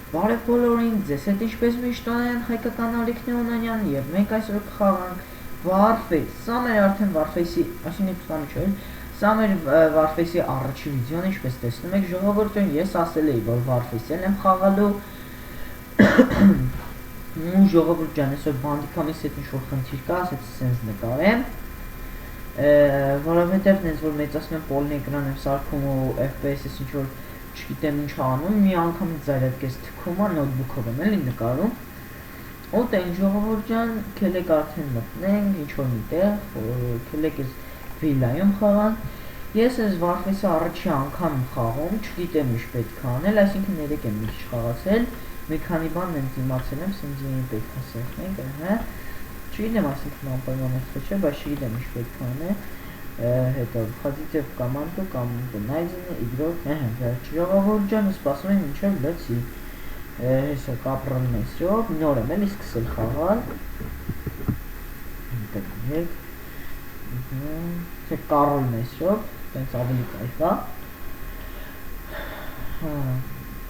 Բարև բոլորին, ձեզ հետ ինչպես միշտ են հայկական Ալիք Նեոնանյան եւ մենք այսօր կխաղանք Warface։ Սա մեր արդեն Warface-ի, այսինքն բանը չէ, սա մեր Warface-ի առաջի վիդեոն, ինչպես տեսնում եք, ժողովուրդին ես ասել էի, որ Warface-ն եմ խաղալու։ Ու ժողովուրդ ջան, այսօր բանդիկամից հետ ինչ-որ խնդիր կա, ասեցի սենց նկարեմ։ Որովհետեւ նենց որ մեծացնում եմ պոլին էկրան եմ սարքում ու FPS-ից ինչ-որ չգիտեմ ինչ անում, մի անգամից զայրատկես թքում է, նոթբուքով եմ էլի նկարում։ Ու տեն ժողովուրդ ջան, քելեք արդեն մտնենք ինչ-որ միտեղ, քելեք ես վիլայում խաղան։ Ես այս Warface-ը առաջի անգամ եմ խաղում, չգիտեմ ինչ պետք է անել, այսինքն երեք եմ մի քիչ խաղացել, մի քանի բան նենց իմացել եմ, սենց պետք է սեղմենք, չգիտեմ, այսինքն անպայման է չէ, բայց չգիտեմ ինչ պետք է անել։ Հետո входите в команду, команду найдено, игрок, վերջ ժողովուրդ ջան, սպասում եմ մինչև լցի։ Հեսա կապրոնն է սյոb, նոր եմ էլի սկսել խաղալ։ Դեպք։ Թե կարոլն է սյոb, տենց ավելի կայֆ է։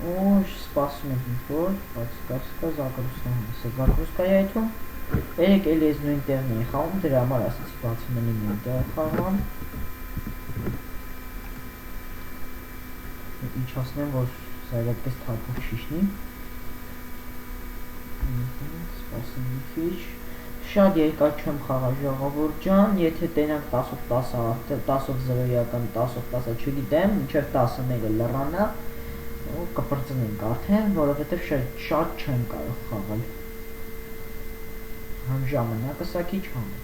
Ու սպասում եմ ինչ-որ, բայց կա զակրուսկան, հեսա զակրուսկայի այդում։ Երեք էլի ես նույն տեղն էի խաղում, դրա համար ասեցի բացում էլի նույն տեղ խաղամ։ Ինչ ասնեմ, որ զայրատպես թափող շիշնի։ Սպասում մի քիչ։ Շատ երկար չեմ խաղալ ժողովուրդ ջան, եթե տենանք 10-ով 0-ական, 10-ով 10-ը չգիտեմ, մինչև 11-ը լռանա, կպրծնենք արդեն, որովհետև շատ չեմ կարող խաղալ։ Համ ժամանակը սա քիչ համ է։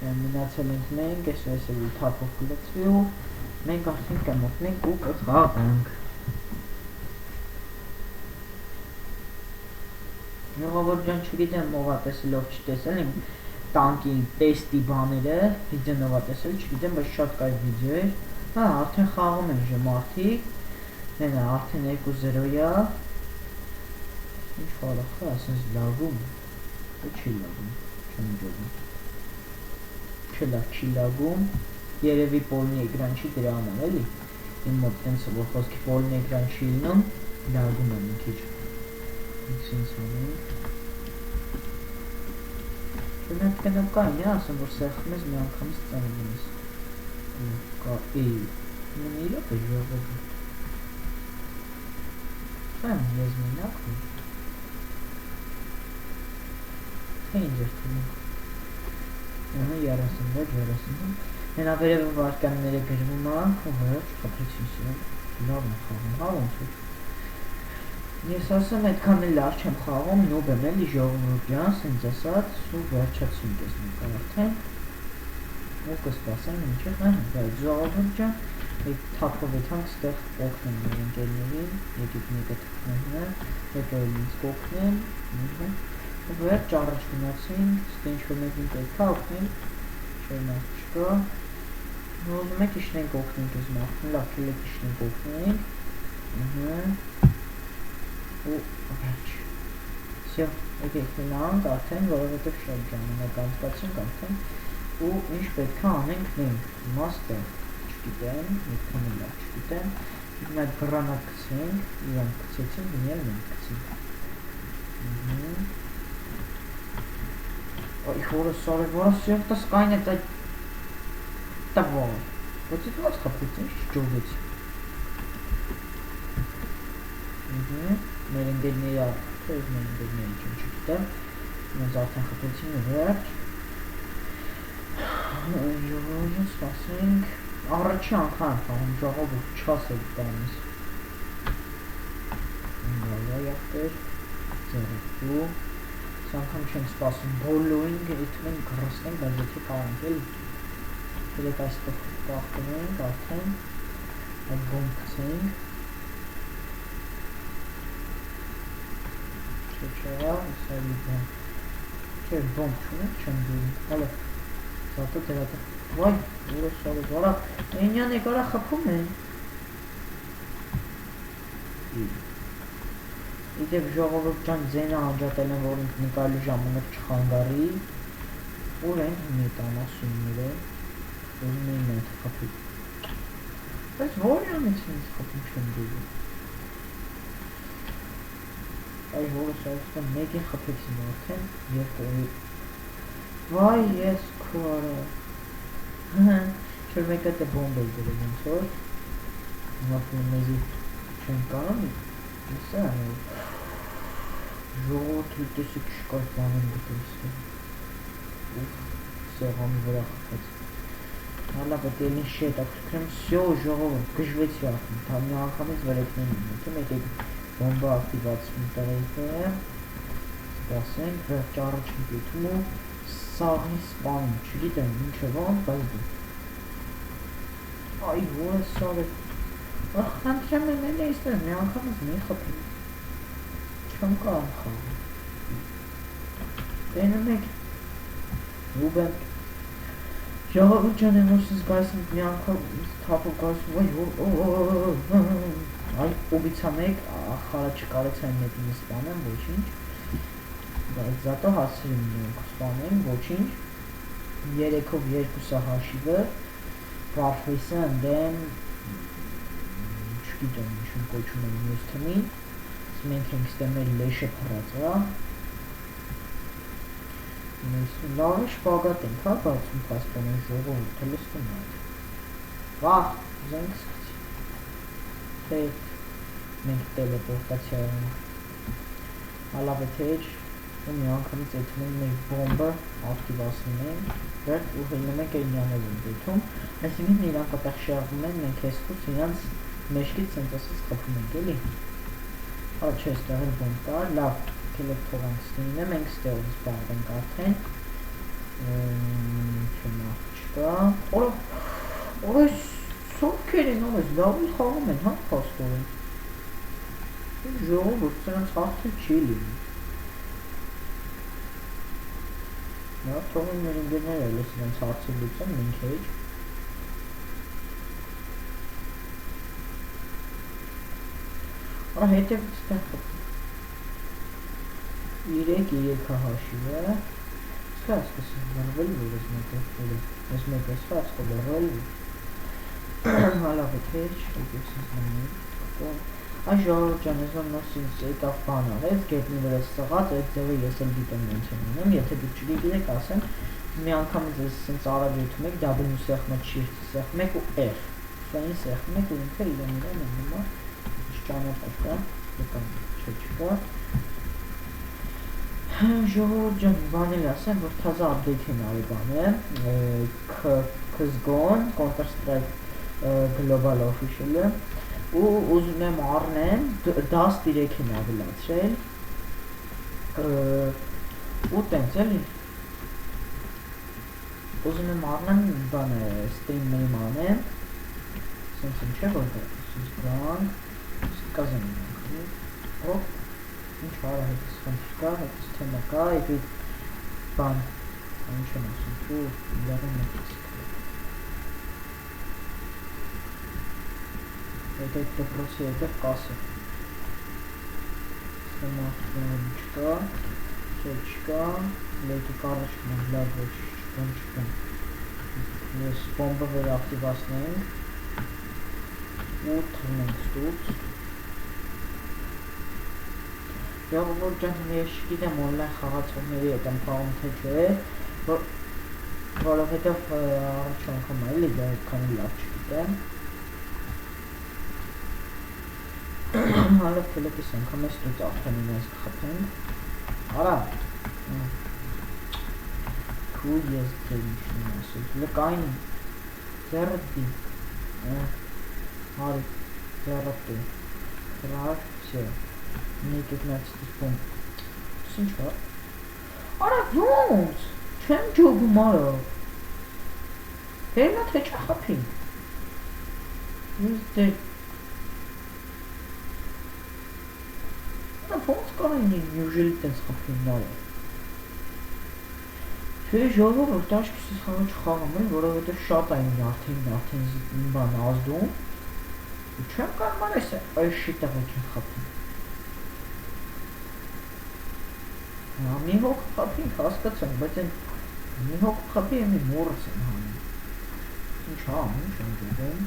Մնացել ենք մենք, ես էլի թափով կլծվի ու մենք արդեն կմոտնենք ու կխաղանք։ Ժողովուրդ ջան, չգիտեմ ով է տեսել, ով չտեսել եմ տանկի տեստի բաները, վիդեոն ով է տեսել, չգիտեմ, բայց շատ կայֆ վիդեո էր։ Հա, արդեն խաղում են մարդիկ։ Նենա, արդեն 2-0 է։ Ինչ խաղախ է, ասենց լագում։ Ու չի լագում, չեմ ջողում։ Չի լագում, երևի պոլնի էկրան չի դրա համար, էլի։ Իմ մոտ տենց որ խոսքի պոլնի էկրան չի լինում, լագում եմ մի քիչ։ Ինչ անենք։ Չնայած կենով կային է, ասեմ, որ սեղխում ես մի անգամից ծանում ես։ Կա էի, մեն իրոք է ժողովուրդ։ Սայմ ես մենակ է։ Թե ինձ էր թվում։ 36 Մենավերևը վարկանները գրվում է, ու վերջ, խապրեցին սյոն, լավ եմ խաղում, հա ոնց էր։ Ես ասեմ, այդքան էլ լավ չեմ խաղում, նոբ եմ էլի ժողովուրդ ջան, սենց ասած, ու վերջացում ես նկար արդեն։ Ու կսպասեմ մինչև, բայց ժողովուրդ ջան, այդ թափով եթանք ստեղ կողնեմ մեր ընկերներին, եկիք մեկը թքնեմ, հետո էլ ինձ կողնեմ, վերջ առաջ գնացինք, ստե ինչ-որ մեկին պետք է օգնենք, չէ մարդ չկա, ուզում եք իշնենք օգնենք ես մարդուն, լավ քելեք իշնենք օգնենք, ու վերջ, սյո, եկեք մնանք արդեն, որովհետև շատ ժամանակ անցկացինք արդեն, ու ինչ պետք է անենք մենք, իմաստը, չգիտեմ, այդքան էլ լավ չգիտեմ, իմ այդ գրանատ կցենք, իրանք կցեցինք, միել մենք կցինք, Ой, хорошо, это скайнет того. Вот это вот хапите, чувствуете. Меренгельные, то есть меренгельные чуть-чуть, но завтра хапите вверх. Жовтый спасинг. Առաջան խանթում ժողովուրդ չասել տանից։ Նայա յախտեր, ձերու։ Անգամ չենք սպասում բոլորին գիտում ենք գրասնենք, բայց եթե կարանք էլ դեք այստեղ պախտում ենք արդեն այդ բոմ կցենք չեղա, իսայլի բոմ չէ բոմ չունենք, չեմ դուրին հալը, զատը դրատը վայ, որը սալը վարա էնյան եկարա խպում են Իդեպ ժողովուրդ ջան ձենը անջատել են, որ ինք նկարելու ժամանակ չխանգարի։ Ուր են հիմիտ անասունները, ուզում էին այդ խապի։ Բայց որյանից ինձ խապում չեմ դուգում։ Այ որս այսքան մեկի խապեցին արդեն, երկրի։ Վայ ես քոարը։ Չէր մեկը դե բոմբ է դրել ինձ որ։ Նախում մեզի չեն կարան, իսա է։ Ժողովուրդ լուտեսի կշկար բանեն գտել Ուֆ, սեղանի վրա խփեց։ Հալա պետք է ինչ շետ ակրկրեմ, всё, ժողովուրդ, գժվեցի արդեն, դա մի անգամից վերեկնեն իմ, մեկ է բոմբա ակտիվացում տեղիք է, սպասենք, վերջ առաջ եմ գետում ու սաղնի սպանում, չգիտեմ ինչ է ման, բայց դու։ Այ որ է սաղ է, խանդրեմ եմ էլ է իստեղ, մի անգամից մի խփեմ, չեմ կարան խաղը։ Դենը մեկ Ռուբեն Ժողովուրդ ջան եմ ոսից գայս մի անգամ թափով գայս այ ուբիցա մեկ խարա չկարեց այն մետին սպանեմ ոչինչ բայց զատո հասրին մենք սպանեմ ոչինչ 3-ով 2-ը հաշիվը պարֆեսը ընդեն չգիտեմ ինչ կոչում են մյուս թմին մենք ենք ստե մեր լեշը փռած Լավ շպագատ ենք, հա, բացում պաստոն են ժողովուրդը լստում այդ։ Վախ, զենք սկցի։ Թե մենք տելեպորտացիա ենք։ Հալավ է թեջ, ու մի անգամից էթում ենք մեկ բոմբը ակտիվասնում ենք, վերդ ու հելնում ենք էնյանով ենք էթում, այսինքն իրանք ապեղ շեղվում են, մենք հեսկուց իրանց մեջքից սենց ասած խփում ենք, էլի։ Հա, չէ, ստեղ էլ բոմբ կար, լավ։ Կելեք թողանք ստինը, մենք ստեղից բաղդ ենք արդեն չեմ աղջկա օրես սովքեր են օրես լավի խաղում են, հա պաստորեն ժողովուրդ սրանց հաղթել չի լինի նա թողին մեր ինգերներ էլ ես սրանց հարցել լուծեմ մենք հեջ արա հետևից ստեղ խպում 3 հաշիվը Սկա սկսում բանվել որ ես մեկը ես մեկը սկա բանվել հալավ է թեջ եկեցինց նամի այ ժողովուրդ ջան ես որ նոսինց եկավ բան արեց գետնի վրա սղած այդ ձևը ես էլ գիտեմ ոնց եմ ունում եթե դուք չգիտեք ասեմ մի անգամից ես սենց արագ յութում եք W սեղմը shift սեղմ եք ու F սային սեղմ եք ու ինքը իրեն նմա չճանապարհ կա եկան չկա Ժողովուրդ ջան, բանել ասեմ, որ թազա update են արի բանը, Kzgon, Counter-Strike Global Official-ը, ու ուզում եմ առնեմ, 13 են ավելացրել, ու տենց էլի, ուզում եմ առնեմ բանը, stream name անեմ, սենց ինչ է որ սենց բան, սկազեմ ենք, ինչ արա հետս խնդիր կա, հետս թեմա կա, եպի բան, ինչ եմ ասում, ու իրարում մեկից Այդ դպրոցի հետև կասը Թեմա չկա, չկա, լեկի կարը չկան, լավ ոչ չկան Ես բոմբը վեր ակտիվասնենք ու թրնենք ստուց Ժողովուրդ ջան, ես չգիտեմ օնլայն խաղացողների հետ եմ խաղում թե չէ, որովհետև առաջ անգամ էլի դա այդքան լավ չգիտեմ։ Հալով թելեպիս անգամ ես դուց արդեն ինձ կխփենք։ Արա։ Քու ես թե ինչն եմ ասել։ Լկային ձեռդի։ Հարի ձեռդի։ Քրար, всё։ Мне 15 секунд. Սինչա։ Արա ոնց։ Չեմ ջոգում արա։ Հերնա թե չխփին։ Ես դե Նա ոնց կարան usually տես խփին արա։ Թե ժողովուրդ աշկիսից խաղը չխաղում են, որովհետև շատ այն արդեն բան ազդում։ Չեմ կարող այս շիտը ոչինչ խփին։ Մի հոգ խափին հասկացանք, բայց այն մի հոգ խափի եմ մորս են հանում։ Ինչ անում, չեմ գիտեմ։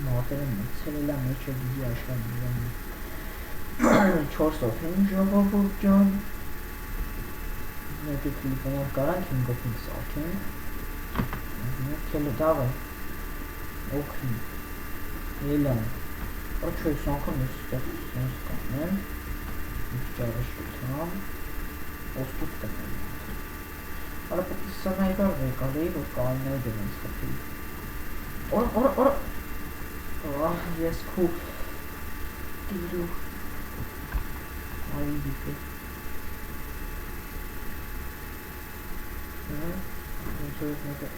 Մատերը մցել էլա մեջը դիգի աշխարհի 4 օփին ժողովուրդ ջան։ Մեկը կլիպներ կարանք 5 օփին սարքենք։ Քելը դավը։ Օքի։ Էլա։ Ոչոյ սանքան ես ստեղծած կանեմ։ Ճարաշուտամ ոստուկ տնեմ արա պատիսանայգար վեկալեի որ կայնայի դրանց խփի օր ես քու դիրու այ դիպե ինչ որ մեկը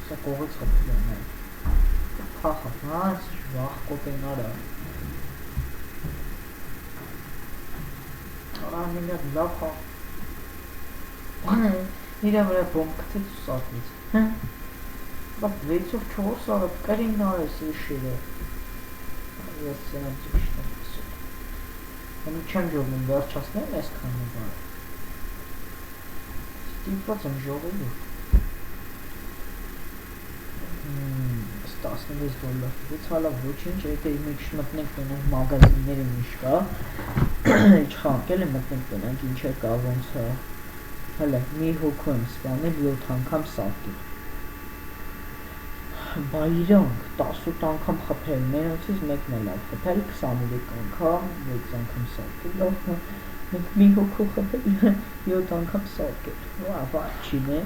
սա կողից խփի անա փախա մաս վախ կոպենարա Ամենը լավ հա իրա վրա բոմ կծեց ու սատվեց բա 6-ով 4 արը կրին նարես իշիրը ես սենան ճիշտ եմ պսել եմ չեմ ժողում վերջասնեմ ես քանը բարը ստիպված եմ ժողում 16 դոլար դից հալա ոչինչ եթե մենք մտնենք տնենք մագազինները ինչ կա չխանքել եմ մտնենք տնենք ինչ է կա ոնց հələ մի հոգու եմ սպանել 7 անգամ սարքել բա իրանք 18 անգամ խփել մենոցից մեկն է լավ խփել 23 անգամ 6 անգամ սարքել մենք մի հոգու խփել 7 անգամ սարքել վա չինե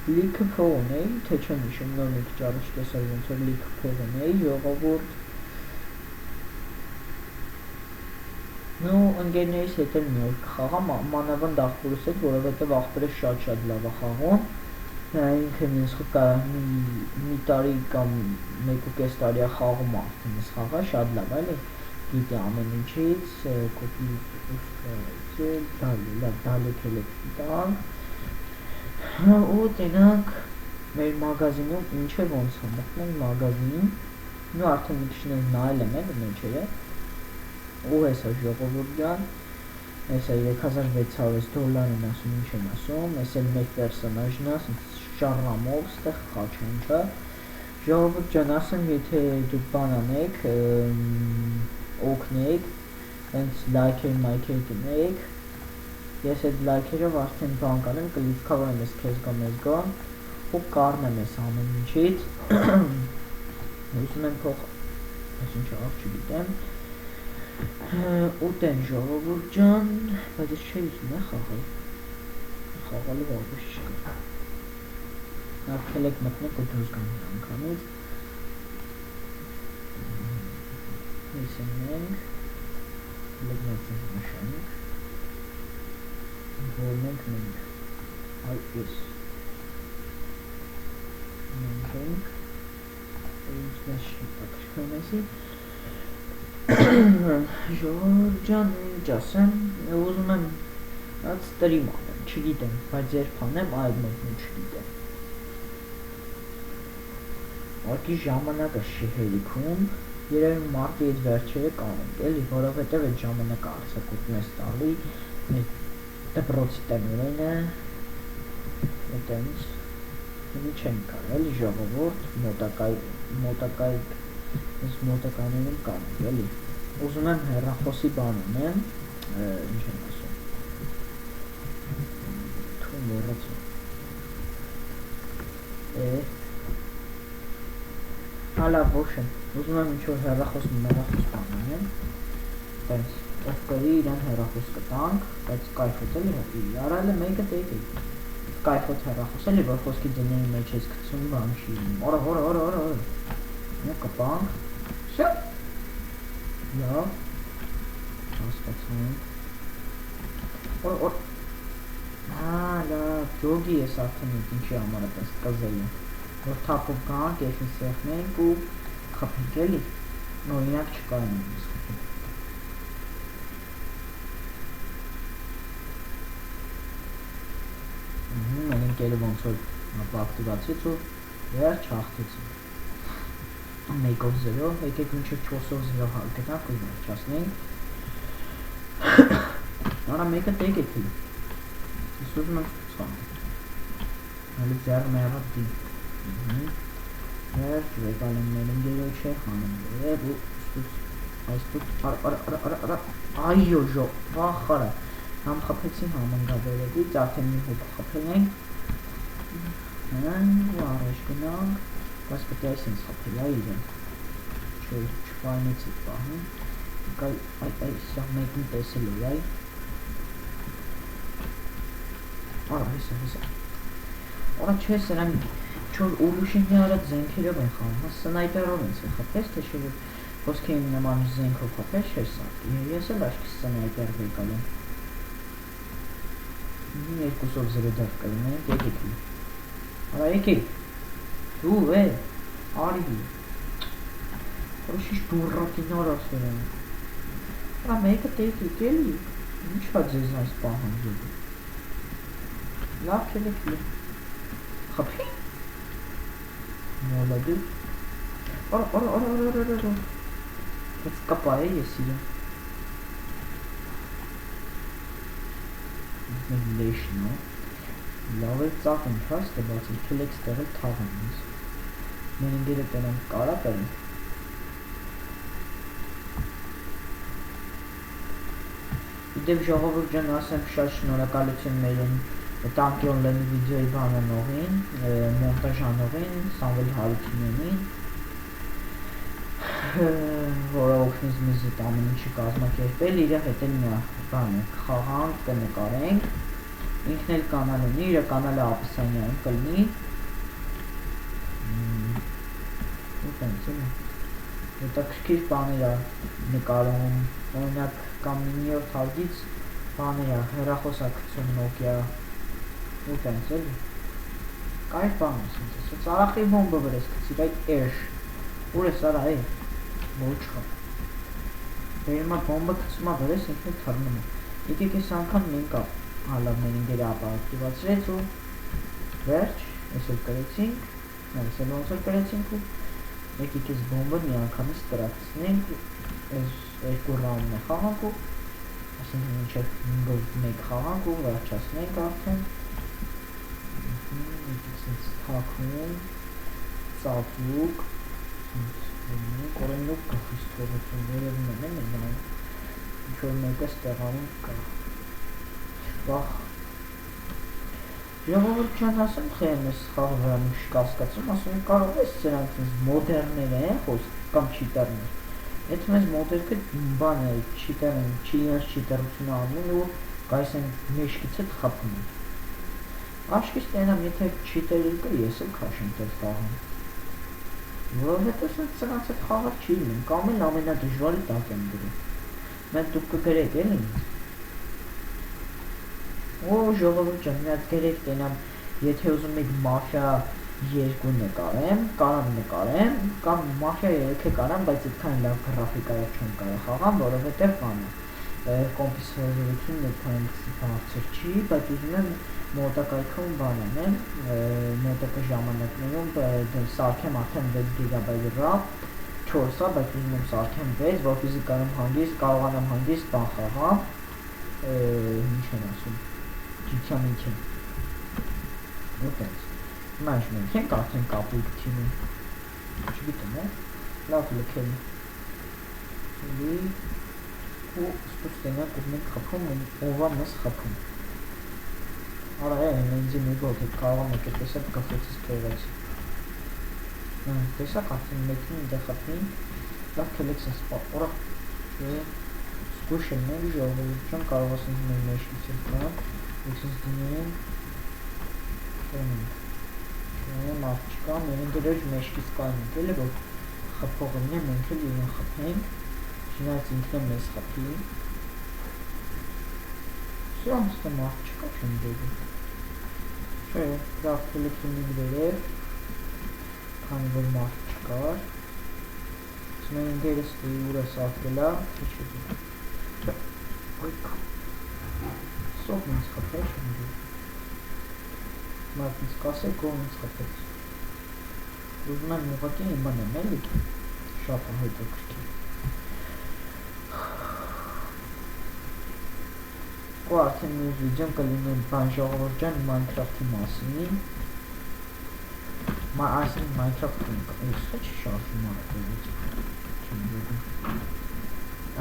լիքը փողն էի, թե չեմ հիշում նոր մի քիչ առաջ տեսար ոնց որ լիքը փողն էի, ժողովուրդ նո ընկերներիս հետ էլ մի օր կխաղամ մանավանդ աղբորս հետ, որովհետև աղբորը շատ լավ է խաղում ինքը ինձ խկա մի տարի կամ 1.5 տարի է խաղում արդեն ես խաղա շատ լավ էլի գիտի ամեն ինչից կոպի դալեքել տանք ու տենանք մեր մագազինում ինչ է ոնց է մտնենք մագազին ու արդեն մի քիչ նայել եմ էլ մեջերը ու հեսա ժողովուրդ ջան հեսա 3600 դոլար են ասում ինչ են ասում ես էլ մեկ պերսոնաժն է շարամով ստեղ խաչանչա ժողովուրդ ջան ասեմ եթե դուք բան անեք օգնեք հենց լայքեր մայքեր տնեք ես այդ լայքերով արդեն բան կանեմ կլիքավորեմ ես քեզ կամ ես գան ու կառնեմ ես ամեն ինչից ուզում եմ փող այսինչ աղ չգիտեմ ուտեն ժողովուրդ ջան բայց ես չէի ուզում է խաղալու որոշ չկա նախքելեք մտնեք ու դուրս գան անգամից լսենք լգնացենք նշանք Մենք այ ես մենք ինչ շփակշկանեսի Ժորժան ինչ ասեմ ուզում եմ այդ ստրիմ անեմ չգիտեմ բայց երբ անեմ այդ մեկն չգիտեմ Ակի ժամանակը չի հերիքում երևի մարտի այդ վերջերը կանենք էլի որովհետև այդ ժամանակը արձակուրդն ես տալի դպրոցի տնօրենը այտենց մի չեմ կարել ժողովուրդ մոտակայներում կանենք էլի ուզում եմ հեռախոսի բան ունեմ ինչ եմ ասում թու մոռացա հալա ոչ եմ ուզում եմ ինչ-որ հեռախոս բան ունեմ այտենց ով կրի իրան հեռախոս կտանք, բայց կայֆոտ էլի արալը մեկը տեյք կայֆոտ հեռախոս էլի, որ խոսքի ձների մեջ ես կծում բան չի օրա նո կպանք շա լավ հասկացանք լավ ջոգի ես արդեն ինչի համար այդպես կզել եմ որ թափով կանք, եսին սեղնենք ու խփենք էլի նորինակ չկա եմ ես խփենք Մենք ընկերը ոնց որ ակտիվացրեց ու վերջ հաղթեցին 1-0 եկեք մինչև 4-0 գտնանք ու վերջացնենք Արա մեկը տեկ է թիլ։ Ես ուզում եմ ցուցամ։ Հələ ձեռը մեռած դի։ Վերջ վեկալ եմ մեր ընկերոջ չէ խանում եւ ու այստուց արա այո ժո վախարա համ խփեցին համ ընկաբերեդից արդեն մի հոտ խփել ենք առաջ գնանք բայց պետք է այսինչ խփել այ իրեն չէ չվայնեցի պահին այ սա մեկին տեսել էր այ արա հեսա արա չէ սրանք Չոր ուլուշինի արած զենքերով են խաղում, սնայպերով են խփես, թե չէ ոսկե իմ նման զենքով խփես չէ սա։ Ես էլ աշկի սնայպեր եկալ եմ։ Երկուսով 0 դար կլինենք, եկեք։ Արա եկեք։ Դու արի։ Որոշիշ դուրրակին արասեր եմ։ Արա մեկը տեկեք էլի։ Ինչ կա ձեզ այս պահանջել։ Լավ չելեք։ Խփի։ Молодец. Ора. Это копаю я себе. Ventilation. Լավ է ծախում փաստը, բայց քիլեքս տեղը թաղում ես։ Մենք դերը տենան կարա բերենք։ Իդեպ ժողովուրդ ջան, ասեմ շատ շնորհակալություն մեր Տանկի օնլայն վիդեոյի բանանողին, մոնտաժանողին, Սամվել Հարությունյանին, որը օգնեց մեզ այդ ամեն ինչը կազմակերպել, իր հետ էլ մի բան խաղանք, կնկարենք, ինքն էլ կանալ ունի, իր կանալը ապիսանյայում կլինի, հետաքրքիր բաներ նկարում, օրինակ կամ մինիորդ հարգից բաներ հեռախոսակցություն Nokia ու տենց էլի կայր բան ես ինձ ես արախի բոմբը վրես կցիր այդ էրշ ուր ես արա ոչ խա վերիմա բոմբը կցումա վրես ինքն է թռնում է եկեք ես անգամ մենք հալավ մեր ինգերը ապարակտիվացրեց ու վերջ ես էլ կրեցինք ես էլ ոնց էլ կրեցինք ու եկեք ես բոմբը մի անգամից տրացնենք ես երկու ռաունդն է խաղանք ու ասենք մինչև մեկ խաղանք ու վերջացնենք արդեն թաքուն, ծավուկ, կորենլուկ կխիս թողություն, երևում են նայում, ինչ-որ մեկը ստեղանում կա, վախ, ժողովուրդ չան ասեմ խեյեմ ես խաղը վրա մի շկասկացում, ասում են կարող ես սրանք մոդերներ են խոսք կամ չիտերներ, այդ մեզ մոդերքը բան է, չիտեր են, իրենց չիտերությունը անում ու կայս են մեշկից հետ խապում են Աշկից տենամ, եթե չիտերել կր, ես էլ քաշեմ տեղ խաղում Որովհետև սրանց հետ խաղար չի լինում, կամ էլ ամենադժվարի տակ եմ գրում Մենք դուք կգրեք էլ ինձ Օ ժողովուրդ ջան, մի հատ գրեք տենամ, եթե ուզում եք մաֆիա 2 նկարեմ, կարամ նկարեմ, կամ մաֆիա 3 կարամ, բայց այդքան լավ գրաֆիկայով չեմ կարող խաղամ, որովհետև բան է կոմպիս հզորությունն այդքան բարձր չի, բայց ուզում եմ մոտակայքում բան անեմ, մոտակա ժամանակներում սարքեմ արդեն 6 GB RAM, 4-ա, բայց ուզում եմ սարքեմ 6, որպեսզի կարողանամ հանգիստ բան խաղամ, ինչ են ասում, GTA München, ուտենց, հիմա ինչ մենք ենք արդեն կապույկ թիմում, չգիտեմ լավ լքել, ու սպուս տենակ ուզում ենք խփում, ովա մեզ խփում, Արա ինձի մի գոտ հետ կարողամ եք տեսակ կխոցից կեղեց տեսակ արդեն մեկին ինձ խապին լավ կելեքս են սպա որա սկուշ են մեր ժողովություն կարող ասենք մեր մեշկից էլ կա ուսից դինեն մարդ չկա մեր ընկերոջ մեշկից կան ընկել է որ խպողն է մենք էլ իրեն խպենք շնայց ինքն է մեզ խպի Սրանց թե մարդ չկա չեմ դեգում Չէ, լավ տելեքինի գրեր Քանի որ մարդ չկար Սմեն ընկերս դի ուր է սաղկելա Թե չէ դի Ոյ կա Սով ինձ խպեր չեմ դի Մարդ ինձ կասեք ով ինձ խպեց Ուզում եմ ուղղակի իման եմ էլի Շատ հետաքրքիր ու արդեն մյուս վիդեոն կլիներ բան ժողովուրդ ջան Minecraft-ի մասին։ Այսինքն Minecraft-ում ինչ շարժում արվեց։ Չեմ wiedում։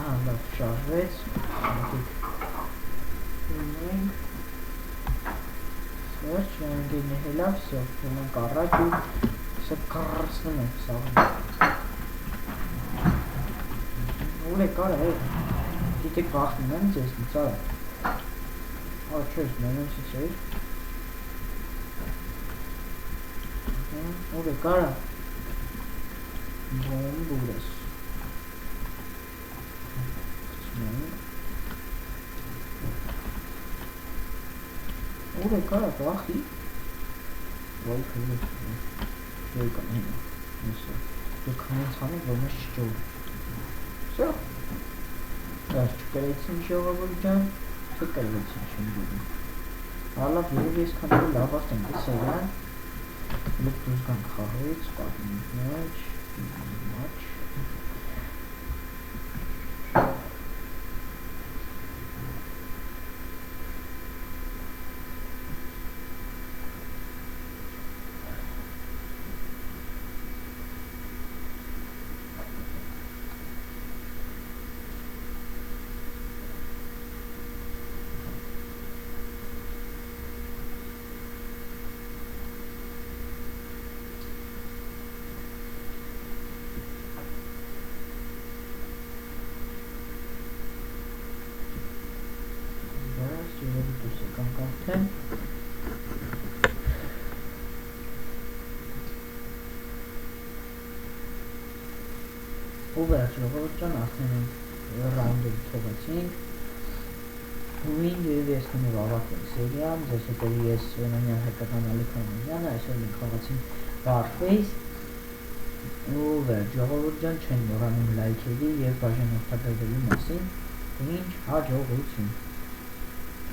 Ահա լավ շարժվեց։ Ունենք Searchանգինը հելավ, всё, ունենք առաջ ու սա կառսնում ենք սաղը։ Ուր է կարա, դիտեք վախնում եմ ձեզնից, արա։ Չես, մենոնցից էր։ Ուր է կարա։ Բոմ բուրես։ Ուր է կարա վախի։ Ոյ քնեց։ Ոյ կանին։ Իսա։ Դու քնեց հանի որ մեզ չջոր։ Всё։ Դες չկրեցին ժողովուրդ ջան, չկրեցին շնջուրին։ Հալավ երբ ես քանդել լավ ասեմ, դեսերան։ Լուք դուզ կան խաղից, պատմիկ մեջ, մաչ։ Կանկանթեն ու վերջ ժողովուրդ ջան արդեն ռաունդը թողեցինք Win ես կնով ավարտել սերիան, ձեզ հետևի ես Վենանյան հայկական Ալիք Ամանյանը, այսօր մենք խաղացինք Warface ու վերջ ժողովուրդ ջան չեն մոռանում լայքերի և բաժանորդագրվելու մասին, ինչ հաջողություն